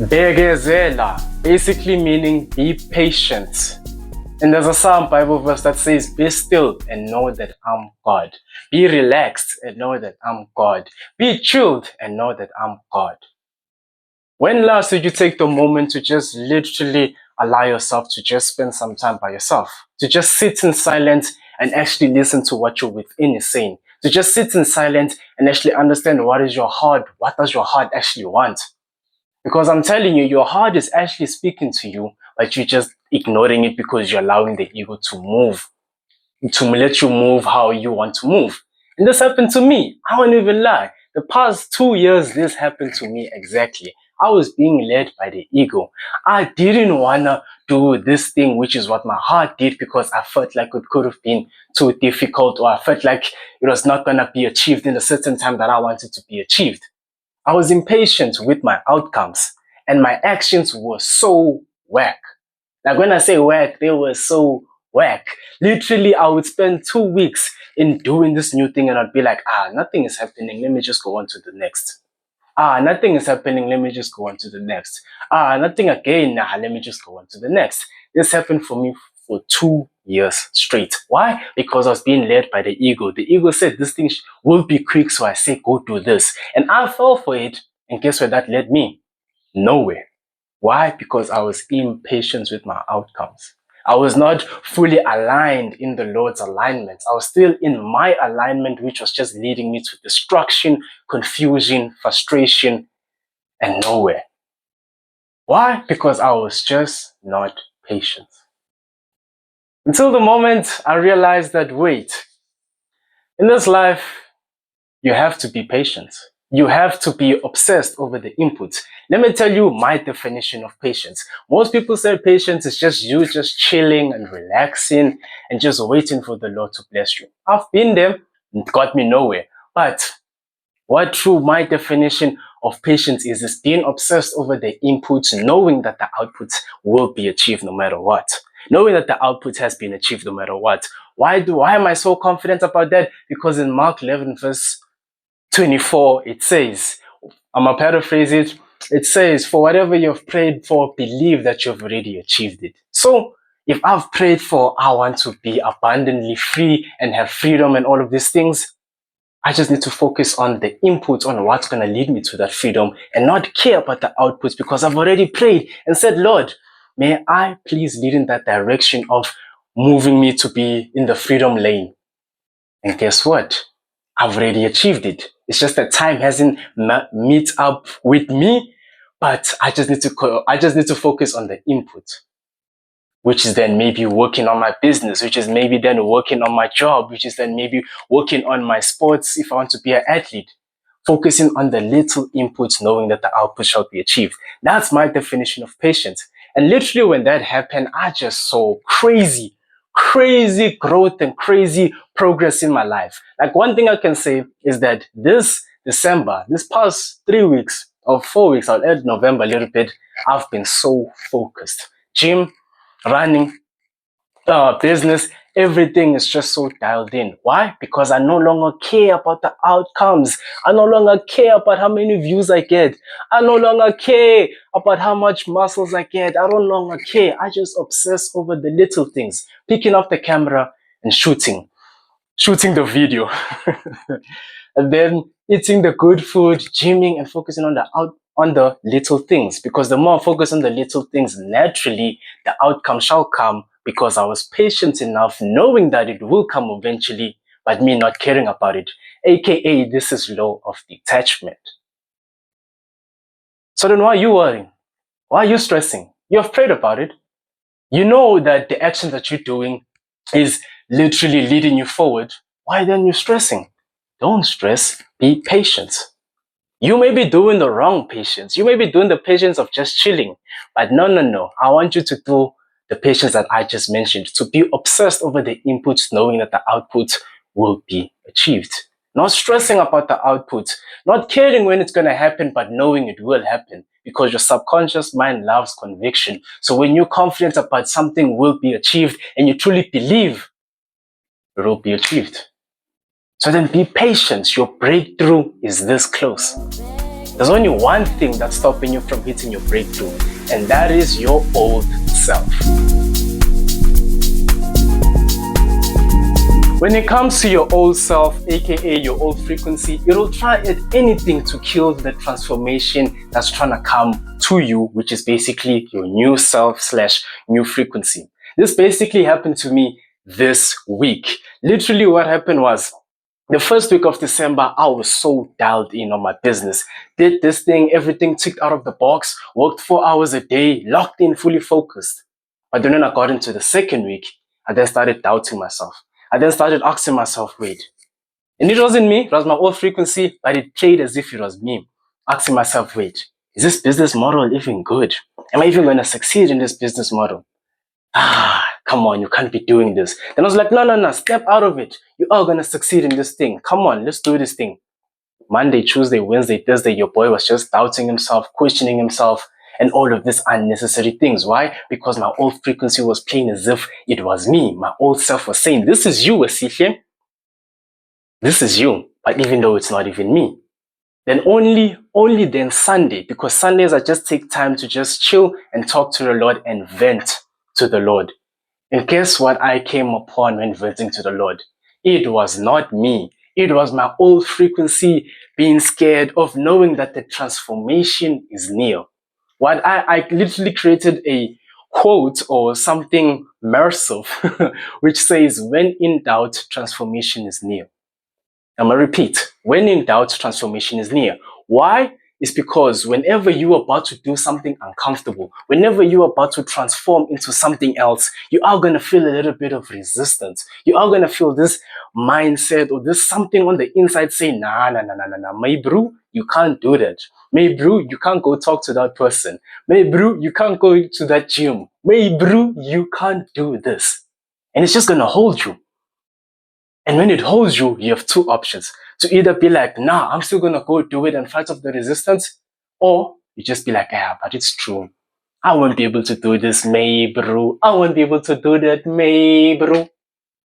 Bekezela, basically meaning be patient. And there's a Psalm Bible verse that says, be still and know that I'm God. Be relaxed and know that I'm God. Be chilled and know that I'm God. When last did you take the moment to just literally allow yourself to just spend some time by yourself? To just sit in silence and actually listen to what your within is saying? To just sit in silence and actually understand what does your heart actually want? Because I'm telling you, your heart is actually speaking to you, but you're just ignoring it because you're allowing the ego to move, to let you move how you want to move. And this happened to me. I won't even lie. The past 2 years, this happened to me exactly. I was being led by the ego. I didn't want to do this thing, which is what my heart did, because I felt like it could have been too difficult, or I felt like it was not going to be achieved in a certain time that I wanted to be achieved. I was impatient with my outcomes, and my actions were so whack. Like when I say whack, they were so whack. Literally, I would spend 2 weeks in doing this new thing and I'd be like, nothing is happening. Let me just go on to the next. Nothing is happening. Let me just go on to the next. Nothing again. Let me just go on to the next. This happened for me for 2 years straight. Why? Because I was being led by the ego. The ego said this thing will be quick, so I say go do this. And I fell for it. And guess where that led me? Nowhere. Why? Because I was impatient with my outcomes. I was not fully aligned in the Lord's alignment. I was still in my alignment, which was just leading me to destruction, confusion, frustration, and nowhere. Why? Because I was just not patient. Until the moment I realized that, wait, in this life, you have to be patient. You have to be obsessed over the inputs. Let me tell you my definition of patience. Most people say patience is just you just chilling and relaxing and just waiting for the Lord to bless you. I've been there, it got me nowhere. But what true my definition of patience is being obsessed over the inputs, knowing that the outputs will be achieved no matter what. Knowing that the output has been achieved no matter what. Why am I so confident about that? Because in Mark 11 verse 24, it says, I'm going to paraphrase it. It says, for whatever you've prayed for, believe that you've already achieved it. So if I've prayed for, I want to be abundantly free and have freedom and all of these things, I just need to focus on the inputs, on what's going to lead me to that freedom and not care about the outputs, because I've already prayed and said, Lord, may I please lead in that direction of moving me to be in the freedom lane. And guess what? I've already achieved it. It's just that time hasn't met up with me, but I just need to focus on the input, which is then maybe working on my business, which is maybe then working on my job, which is then maybe working on my sports if I want to be an athlete. Focusing on the little inputs, knowing that the output shall be achieved. That's my definition of patience. And literally when that happened, I just saw crazy growth and crazy progress in my life. Like one thing I can say is that this December, this past 3 weeks or 4 weeks, I'll add November a little bit, I've been so focused. Gym, running, business, everything is just so dialed in. Why? Because I no longer care about the outcomes. I no longer care about how many views I get. I no longer care about how much muscles I get. I don't longer care. I just obsess over the little things. Picking up the camera and shooting the video. And then eating the good food, gymming, and focusing on the little things. Because the more I focus on the little things, naturally the outcome shall come, because I was patient enough knowing that it will come eventually, but me not caring about it. AKA, this is law of detachment. So then why are you worrying? Why are you stressing? You've prayed about it. You know that the action that you're doing is literally leading you forward. Why then you stressing? Don't stress, be patient. You may be doing the wrong patience. You may be doing the patience of just chilling. But no. I want you to do the patience that I just mentioned, to be obsessed over the inputs, knowing that the output will be achieved. Not stressing about the output, not caring when it's going to happen, but knowing it will happen, because your subconscious mind loves conviction. So when you're confident about something will be achieved and you truly believe it will be achieved. So then be patient. Your breakthrough is this close. There's only one thing that's stopping you from hitting your breakthrough, and that is your old self. When it comes to your old self, aka your old frequency, it'll try at anything to kill the transformation that's trying to come to you, which is basically your new self / new frequency. This basically happened to me this week. Literally what happened was, the first week of December, I was so dialed in on my business. Did this thing, everything ticked out of the box, worked 4 hours a day, locked in, fully focused. But then when I got into the second week, I then started doubting myself. I then started asking myself, wait. And it wasn't me, it was my old frequency, but it played as if it was me. Asking myself, wait, is this business model even good? Am I even going to succeed in this business model? Come on, you can't be doing this. Then I was like, no, step out of it. You are going to succeed in this thing. Come on, let's do this thing. Monday, Tuesday, Wednesday, Thursday, your boy was just doubting himself, questioning himself, and all of these unnecessary things. Why? Because my old frequency was playing as if it was me. My old self was saying, this is you, Esihle. This is you. But even though it's not even me. Then only then Sunday, because Sundays I just take time to just chill and talk to the Lord and vent to the Lord. And guess what I came upon when venting to the Lord? It was not me. It was my old frequency being scared of knowing that the transformation is near. What I literally created a quote or something immersive, which says, when in doubt, transformation is near. I'm going to repeat, when in doubt, transformation is near. Why? It's because whenever you are about to do something uncomfortable, whenever you are about to transform into something else, you are going to feel a little bit of resistance. You are going to feel this mindset or this something on the inside saying, nah, my bro, you can't do that. My bro, you can't go talk to that person. My bro, you can't go to that gym. My bro, you can't do this. And it's just going to hold you. And when it holds you, you have two options. To either be like, nah, I'm still going to go do it and fight off the resistance. Or you just be like, yeah, but it's true. I won't be able to do this, may bro. I won't be able to do that, may bro.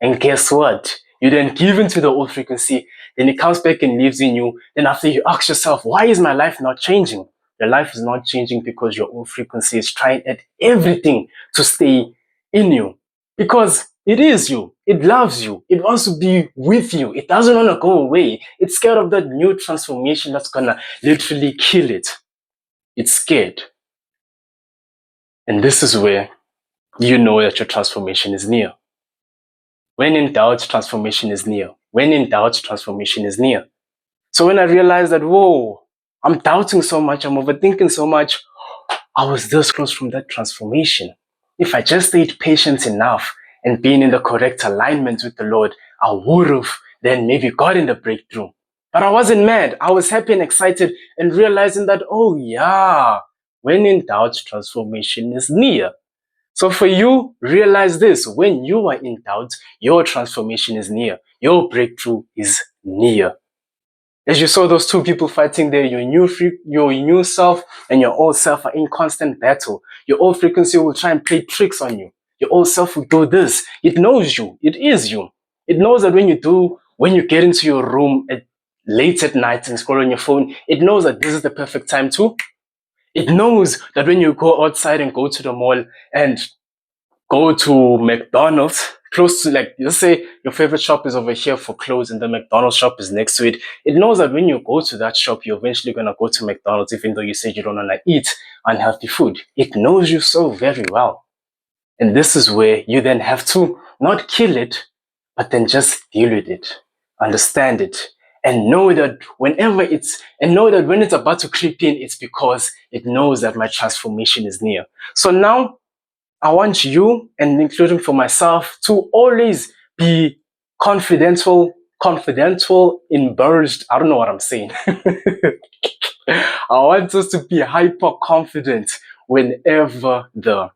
And guess what? You then give into the old frequency. Then it comes back and lives in you. Then after you ask yourself, why is my life not changing? Your life is not changing because your old frequency is trying at everything to stay in you. Because it is you. It loves you. It wants to be with you. It doesn't want to go away. It's scared of that new transformation that's going to literally kill it. It's scared. And this is where you know that your transformation is near. When in doubt, transformation is near. When in doubt, transformation is near. So when I realized that, whoa, I'm doubting so much, I'm overthinking so much, I was this close from that transformation. If I just stayed patient enough and been in the correct alignment with the Lord, I would have then maybe gotten the breakthrough. But I wasn't mad. I was happy and excited and realizing that, oh yeah, when in doubt, transformation is near. So for you, realize this, when you are in doubt, your transformation is near. Your breakthrough is near. As you saw those two people fighting there, your new self and your old self are in constant battle. Your old frequency will try and play tricks on you. Your old self will do this. It knows you. It is you. It knows that when you get into your room late at night and scroll on your phone, it knows that this is the perfect time to. It knows that when you go outside and go to the mall and go to McDonald's, close to, like, let's say your favorite shop is over here for clothes and the McDonald's shop is next to it. It knows that when you go to that shop, you're eventually going to go to McDonald's, even though you said you don't want to eat unhealthy food. It knows you so very well. And this is where you then have to not kill it, but then just deal with it, understand it, and know that when it's about to creep in, it's because it knows that my transformation is near. So now I want you, and including for myself, to always be confidential in burst. I don't know what I'm saying. I want us to be hyper confident whenever the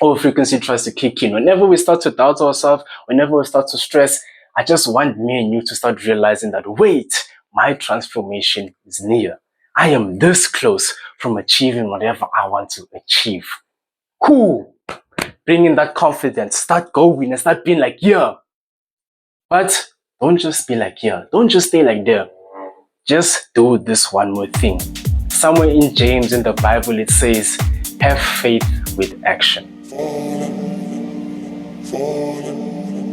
old frequency tries to kick in. Whenever we start to doubt ourselves, whenever we start to stress, I just want me and you to start realizing that, wait, my transformation is near. I am this close from achieving whatever I want to achieve. Cool. Bring in that confidence. Start going and start being like, yeah. But don't just be like, yeah. Don't just stay like there. just do this one more thing. Somewhere in James in the Bible it says, have faith with action.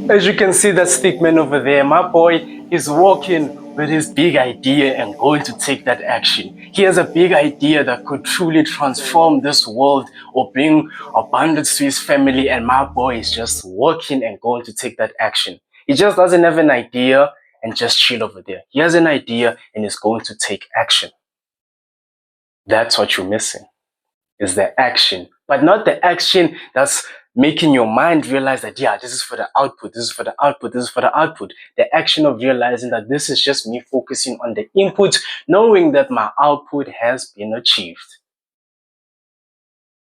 As you can see that stick man over there, my boy is walking with his big idea and going to take that action. He has a big idea that could truly transform this world or bring abundance to his family, and my boy is just walking and going to take that action. He just doesn't have an idea and just chill over there. He has an idea and is going to take action. That's what you're missing, is the action, but not the action that's making your mind realize that, yeah, this is for the output, this is for the output, this is for the output. The action of realizing that this is just me focusing on the input, knowing that my output has been achieved.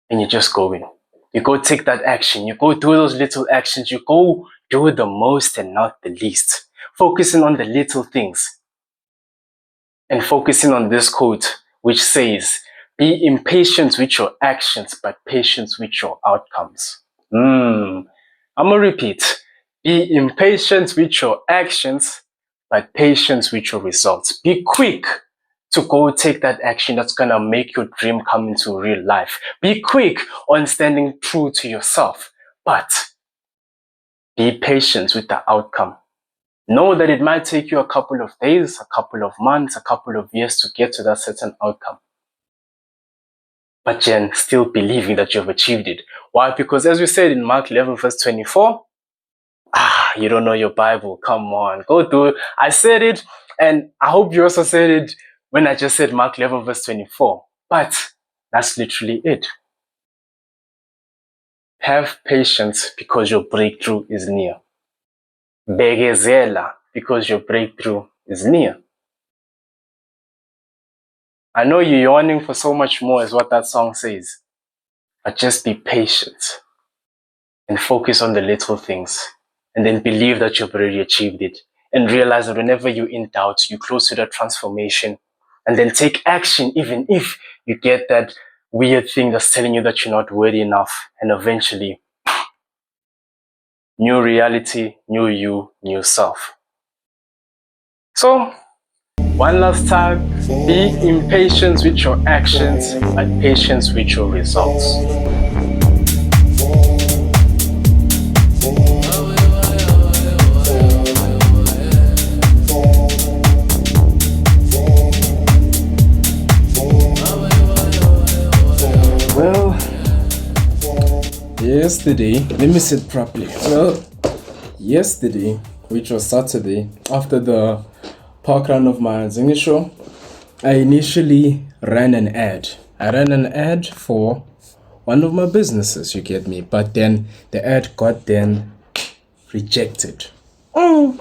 And you just go in. You go take that action. You go do those little actions. You go do the most and not the least. Focusing on the little things. And focusing on this quote, which says, be impatient with your actions, but patient with your outcomes. I'm gonna repeat. Be impatient with your actions, but patient with your results. Be quick to go take that action that's gonna make your dream come into real life. Be quick on standing true to yourself, but be patient with the outcome. Know that it might take you a couple of days, a couple of months, a couple of years to get to that certain outcome. But then still believing that you've achieved it. Why? Because as we said in Mark 11 verse 24, you don't know your Bible. Come on, go do it. I said it, and I hope you also said it when I just said Mark 11 verse 24. But that's literally it. Have patience because your breakthrough is near. Begezela because your breakthrough is near. I know you're yearning for so much more, is what that song says. But just be patient and focus on the little things, and then believe that you've already achieved it, and realize that whenever you're in doubt, you're close to that transformation, and then take action even if you get that weird thing that's telling you that you're not worthy enough, and eventually, new reality, new you, new self. So, one last time, be impatient with your actions, but patient with your results. Well, yesterday, let me sit properly. Well, yesterday, which was Saturday, after the park run of my Zinga show, I initially ran an ad. I ran an ad for one of my businesses, you get me, but then the ad got then rejected. I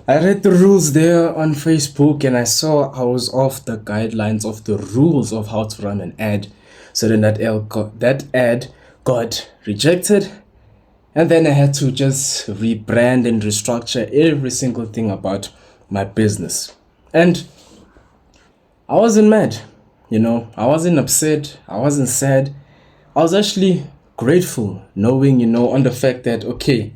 read the rules there on Facebook and I saw I was off the guidelines of the rules of how to run an ad. So then that ad got rejected, and then I had to just rebrand and restructure every single thing about my business. And I wasn't mad, I wasn't upset, I wasn't sad. I was actually grateful knowing, on the fact that, okay,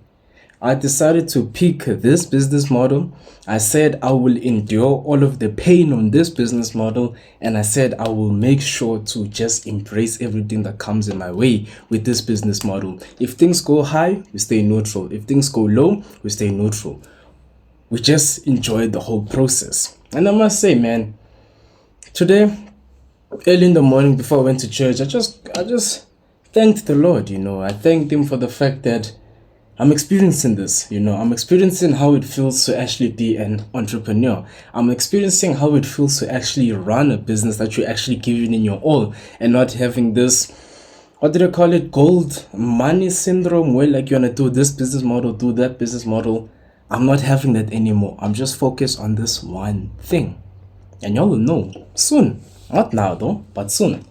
I decided to pick this business model. I said I will endure all of the pain on this business model, and I said I will make sure to just embrace everything that comes in my way with this business model. If things go high, we stay neutral. If things go low, we stay neutral. We just enjoyed the whole process. And I must say, man, today, early in the morning before I went to church, I just thanked the Lord, I thanked him for the fact that I'm experiencing this, I'm experiencing how it feels to actually be an entrepreneur. I'm experiencing how it feels to actually run a business that you're actually giving in your all and not having this, what do they call it, gold money syndrome, where like you want to do this business model, do that business model. I'm not having that anymore. I'm just focused on this one thing. And y'all will know soon. Not now though, but soon.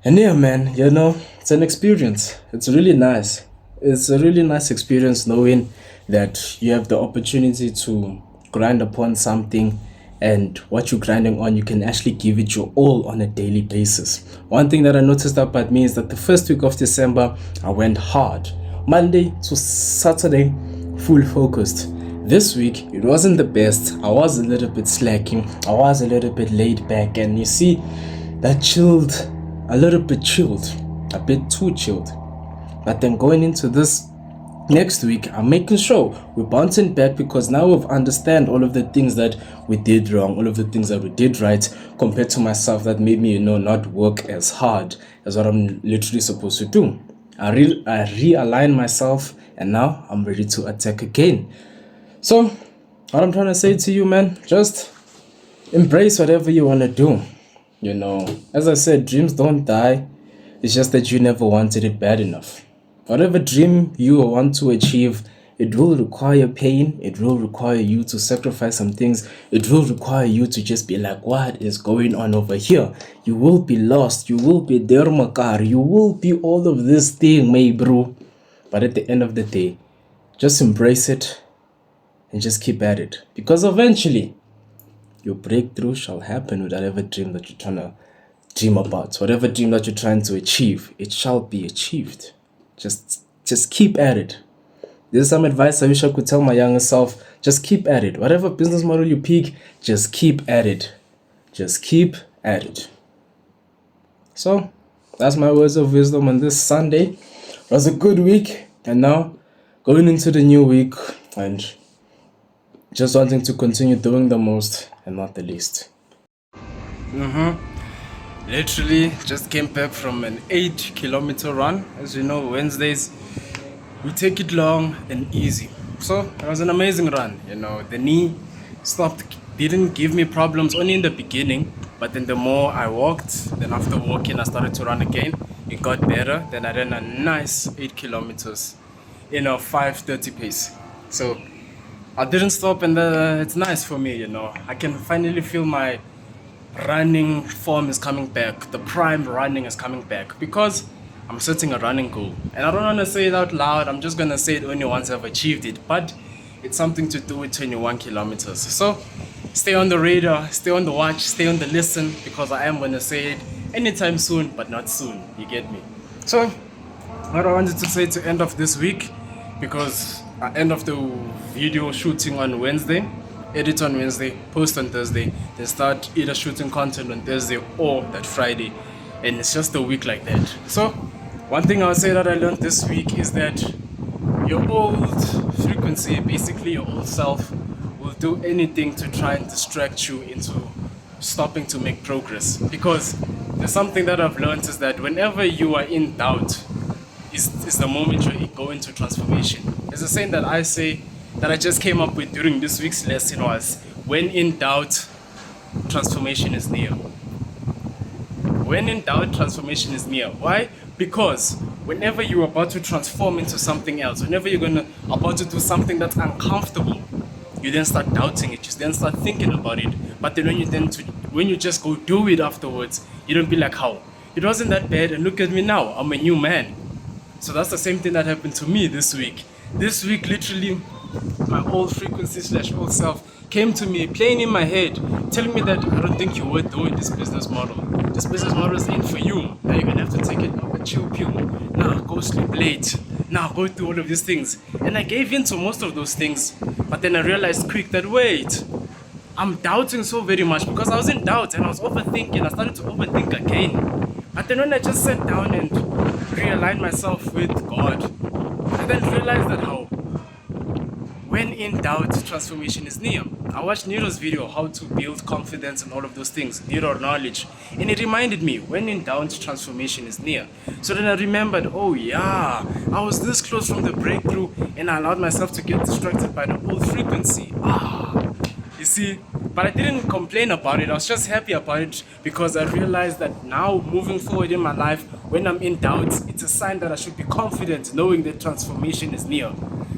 And yeah, man, it's an experience. It's really nice. It's a really nice experience knowing that you have the opportunity to grind upon something, and what you're grinding on, you can actually give it your all on a daily basis. One thing that I noticed about me is that the first week of December, I went hard. Monday to Saturday, full focused. This week, it wasn't the best. I was a little bit slacking. I was a little bit laid back. And you see, that chilled, a little bit chilled, a bit too chilled. But then going into this next week, I'm making sure we're bouncing back, because now we've understand all of the things that we did wrong, all of the things that we did right, compared to myself that made me, not work as hard as what I'm literally supposed to do. I realign myself, and now I'm ready to attack again. So, what I'm trying to say to you, man, just embrace whatever you want to do. As I said, dreams don't die. It's just that you never wanted it bad enough. Whatever dream you want to achieve, it will require pain. It will require you to sacrifice some things. It will require you to just be like, what is going on over here? You will be lost. You will be dermakar. You will be all of this thing, my bro. But at the end of the day, just embrace it and just keep at it. Because eventually, your breakthrough shall happen with whatever dream that you're trying to dream about. Whatever dream that you're trying to achieve, it shall be achieved. Just keep at it. This is some advice I wish I could tell my younger self. Just keep at it. Whatever business model you pick, just keep at it. Just keep at it. So, that's my words of wisdom on this Sunday. It was a good week, and now going into the new week and just wanting to continue doing the most and not the least. Literally just came back from an 8-kilometer run. As you know, Wednesdays we take it long and easy. So it was an amazing run. The knee didn't give me problems only in the beginning, but then the more I walked, then after walking I started to run again. It got better. Then I ran a nice 8 kilometers in a 5:30 pace. So I didn't stop, and it's nice for me. I can finally feel my running form is coming back. The prime running is coming back, because I'm setting a running goal, and I don't want to say it out loud. I'm just gonna say it only once I've achieved it, but it's something to do with 21 kilometers. So stay on the radar, stay on the watch, stay on the listen, because I am gonna say it anytime soon, but not soon. You get me? So what I wanted to say to end of this week, because I end of the video shooting on Wednesday, edit on Wednesday, post on Thursday, then start either shooting content on Thursday or that Friday, and it's just a week like that. So one thing I would say that I learned this week is that your old frequency, basically your old self, will do anything to try and distract you into stopping to make progress. Because there's something that I've learned, is that whenever you are in doubt is the moment you go into transformation. There's a saying that I say that I just came up with during this week's lesson was, when in doubt, transformation is near. When in doubt, transformation is near. Why? Because whenever you're about to transform into something else, whenever you're about to do something that's uncomfortable, you then start doubting it, you then start thinking about it. But then when you just go do it afterwards, you don't be like, how? It wasn't that bad, and look at me now, I'm a new man. So that's the same thing that happened to me this week. This week, literally, my old frequency / old self came to me, playing in my head, telling me that I don't think you're worth doing this business model. This business model is ain't for you. Now you're gonna have to take it up a chill pill. Now go sleep late. Now go through all of these things. And I gave in to most of those things, but then I realized quick that wait, I'm doubting so very much, because I was in doubt and I was overthinking. I started to overthink again. But then when I just sat down and realigned myself with God, I then realized that how, when in doubt, transformation is near. I watched Nero's video, how to build confidence and all of those things, Nero knowledge, and it reminded me, when in doubt, transformation is near. So then I remembered, oh yeah, I was this close from the breakthrough, and I allowed myself to get distracted by the old frequency. You see, but I didn't complain about it. I was just happy about it, because I realized that now, moving forward in my life, when I'm in doubt, it's a sign that I should be confident, knowing that transformation is near.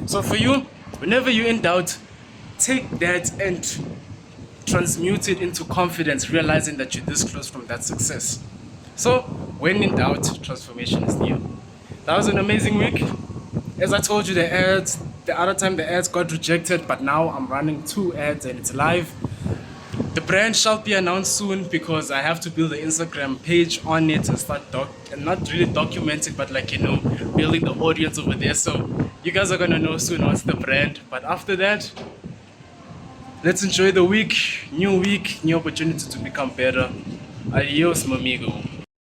So for you, whenever you're in doubt, take that and transmute it into confidence, realizing that you're this close from that success. So when in doubt, transformation is near. That was an amazing week. As I told you, the other time the ads got rejected, but now I'm running 2 ads and it's live. The brand shall be announced soon, because I have to build an Instagram page on it and start and not really documenting, but building the audience over there. So you guys are gonna know soon what's the brand. But after that, Let's enjoy the week. New week, new opportunity to become better. Adios, mamigo.